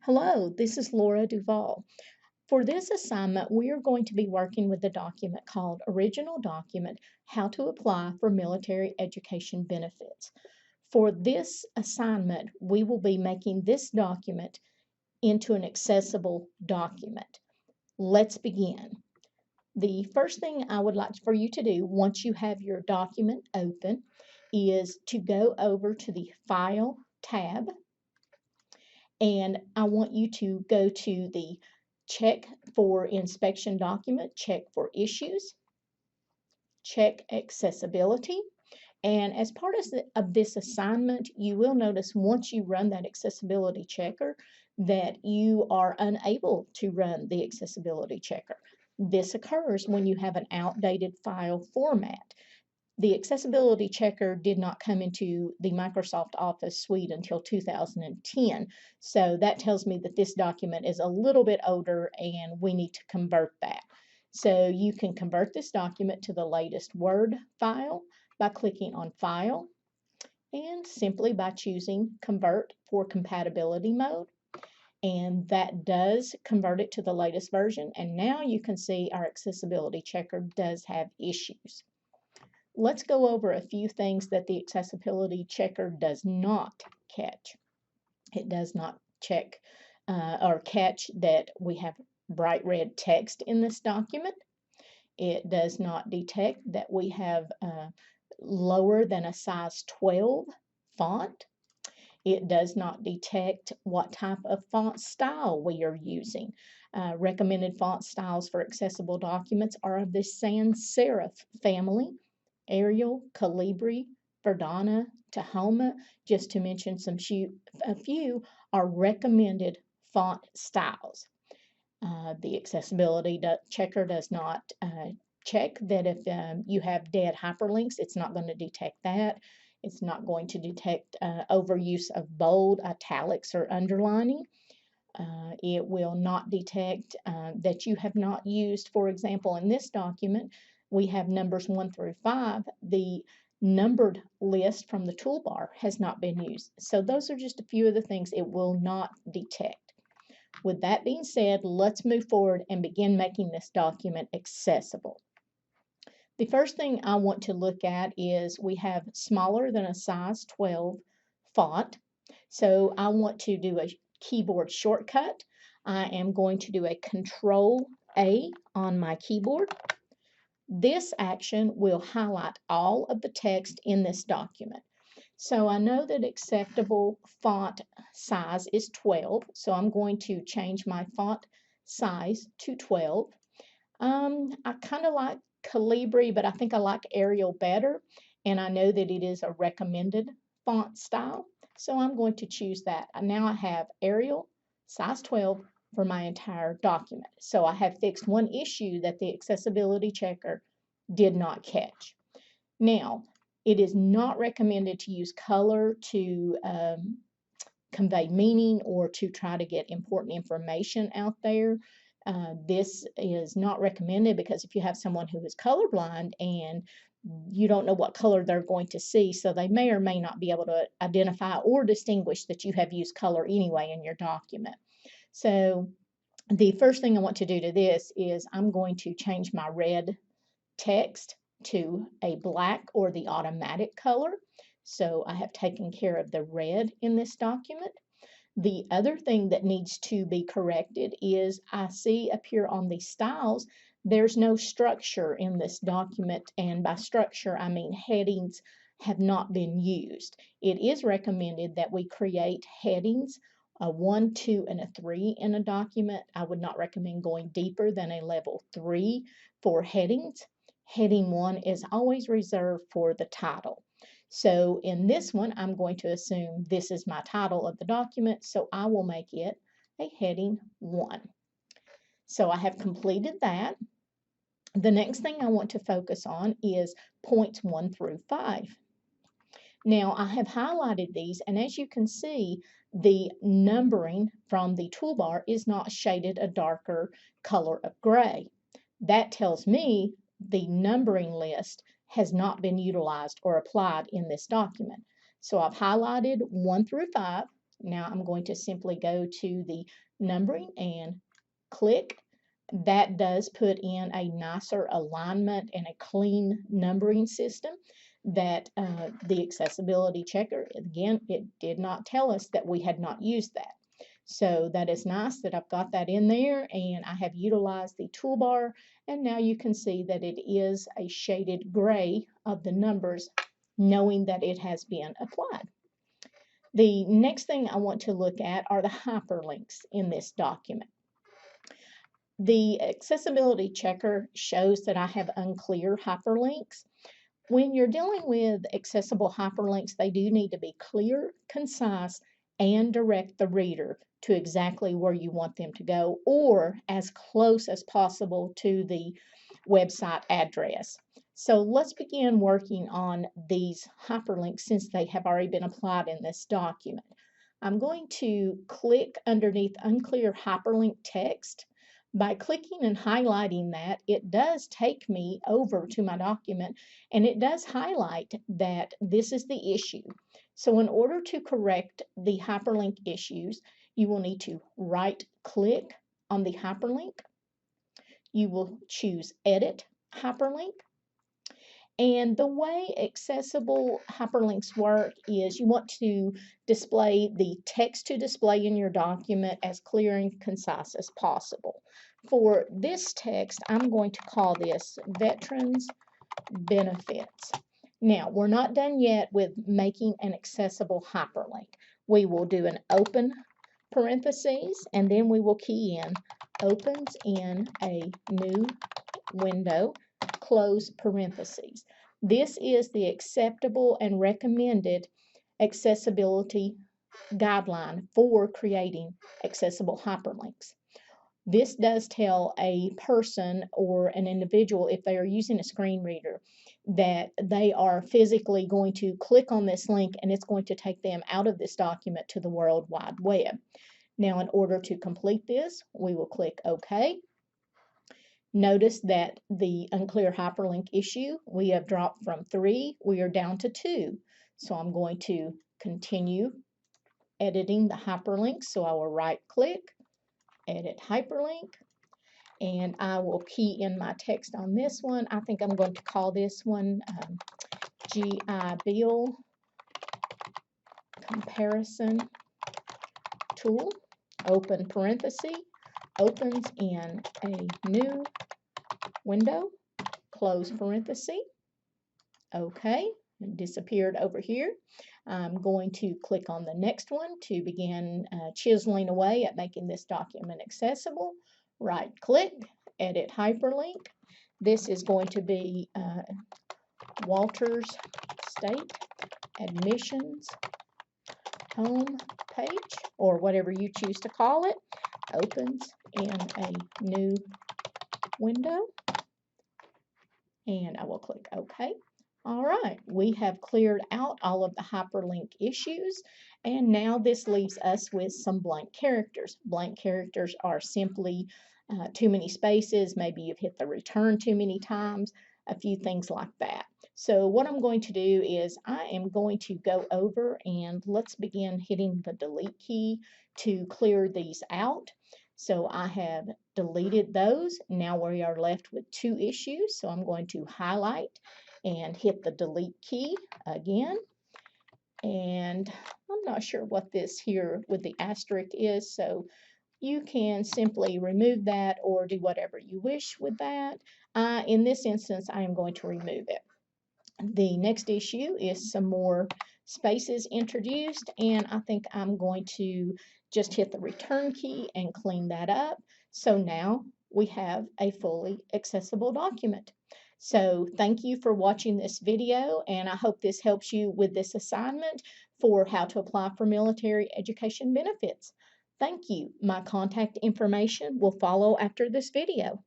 Hello, this is Laura Duval. For this assignment, we are going to be working with a document called Original Document, How to Apply for Military Education Benefits. For this assignment, we will be making this document into an accessible document. Let's begin. The first thing I would like for you to do once you have your document open is to go over to the File tab, and I want you to go to the check for inspection document, check for issues, check accessibility. And as part of this assignment, you will notice once you run that accessibility checker that you are unable to run the accessibility checker. This occurs when you have an outdated file format. The accessibility checker did not come into the Microsoft Office suite until 2010. So that tells me that this document is a little bit older and we need to convert that. So you can convert this document to the latest Word file by clicking on File and simply by choosing Convert for compatibility mode. And that does convert it to the latest version. And now you can see our accessibility checker does have issues. Let's go over a few things that the accessibility checker does not catch. It does not check or catch that we have bright red text in this document. It does not detect that we have lower than a size 12 font. It does not detect what type of font style we are using. Recommended font styles for accessible documents are of the sans serif family. Arial, Calibri, Verdana, Tahoma, just to mention a few, are recommended font styles. The accessibility checker does not check that if you have dead hyperlinks, it's not going to detect that. It's not going to detect overuse of bold, italics, or underlining. It will not detect that you have not used, for example, in this document, we have numbers 1 through 5. The numbered list from the toolbar has not been used. So those are just a few of the things it will not detect. With that being said, let's move forward and begin making this document accessible. The first thing I want to look at is we have smaller than a size 12 font. So I want to do a keyboard shortcut. I am going to do a Control A on my keyboard. This action will highlight all of the text in this document. So I know that acceptable font size is 12, so I'm going to change my font size to 12. I kind of like Calibri, but I think I like Arial better, and I know that it is a recommended font style, so I'm going to choose that. And now I have Arial size 12 for my entire document. So I have fixed one issue that the accessibility checker did not catch. Now, it is not recommended to use color to convey meaning or to try to get important information out there. This is not recommended because if you have someone who is colorblind and you don't know what color they're going to see, so they may or may not be able to identify or distinguish that you have used color anyway in your document. So the first thing I want to do to this is I'm going to change my red text to a black or the automatic color. So I have taken care of the red in this document. The other thing that needs to be corrected is I see up here on the styles, there's no structure in this document. And by structure, I mean headings have not been used. It is recommended that we create headings, a 1, 2, and a 3 in a document. I would not recommend going deeper than a level 3 for headings. Heading 1 is always reserved for the title. So in this one, I'm going to assume this is my title of the document, so I will make it a heading 1. So I have completed that. The next thing I want to focus on is points 1 through 5. Now I have highlighted these, and as you can see, the numbering from the toolbar is not shaded a darker color of gray. That tells me the numbering list has not been utilized or applied in this document. So I've highlighted 1 through 5. Now I'm going to simply go to the numbering and click. That does put in a nicer alignment and a clean numbering system that the accessibility checker, again, it did not tell us that we had not used that. So that is nice that I've got that in there, and I have utilized the toolbar, and now you can see that it is a shaded gray of the numbers, knowing that it has been applied. The next thing I want to look at are the hyperlinks in this document. The accessibility checker shows that I have unclear hyperlinks. When you're dealing with accessible hyperlinks, they do need to be clear, concise, and direct the reader to exactly where you want them to go, or as close as possible to the website address. So let's begin working on these hyperlinks since they have already been applied in this document. I'm going to click underneath unclear hyperlink text. By clicking and highlighting that, it does take me over to my document, and it does highlight that this is the issue. So in order to correct the hyperlink issues, you will need to right-click on the hyperlink. You will choose Edit Hyperlink. And the way accessible hyperlinks work is you want to display the text to display in your document as clear and concise as possible. For this text, I'm going to call this Veterans Benefits. Now, we're not done yet with making an accessible hyperlink. We will do an open parentheses, and then we will key in opens in a new window, close parentheses. This is the acceptable and recommended accessibility guideline for creating accessible hyperlinks. This does tell a person or an individual, if they are using a screen reader, that they are physically going to click on this link and it's going to take them out of this document to the World Wide Web. Now, in order to complete this, we will click OK. Notice that the unclear hyperlink issue, we have dropped from 3, we are down to 2. So I'm going to continue editing the hyperlink. So I will right click, edit hyperlink, and I will key in my text on this one. I think I'm going to call this one GI Bill Comparison Tool, open parenthesis, opens in a new window, close parenthesis. Okay, it disappeared over here. I'm going to click on the next one to begin chiseling away at making this document accessible. Right click, edit hyperlink. This is going to be Walters State Admissions home page, or whatever you choose to call it. Opens in a new window, and I will click OK. All right, we have cleared out all of the hyperlink issues, and now this leaves us with some blank characters. Blank characters are simply too many spaces, maybe you've hit the return too many times, a few things like that. So what I'm going to do is I am going to go over and let's begin hitting the delete key to clear these out. So I have deleted those. Now we are left with 2 issues. So I'm going to highlight and hit the delete key again. And I'm not sure what this here with the asterisk is, so you can simply remove that or do whatever you wish with that. In this instance, I am going to remove it. The next issue is some more spaces introduced, and I think I'm going to just hit the return key and clean that up. So now we have a fully accessible document. So thank you for watching this video, and I hope this helps you with this assignment for how to apply for military education benefits. Thank you. My contact information will follow after this video.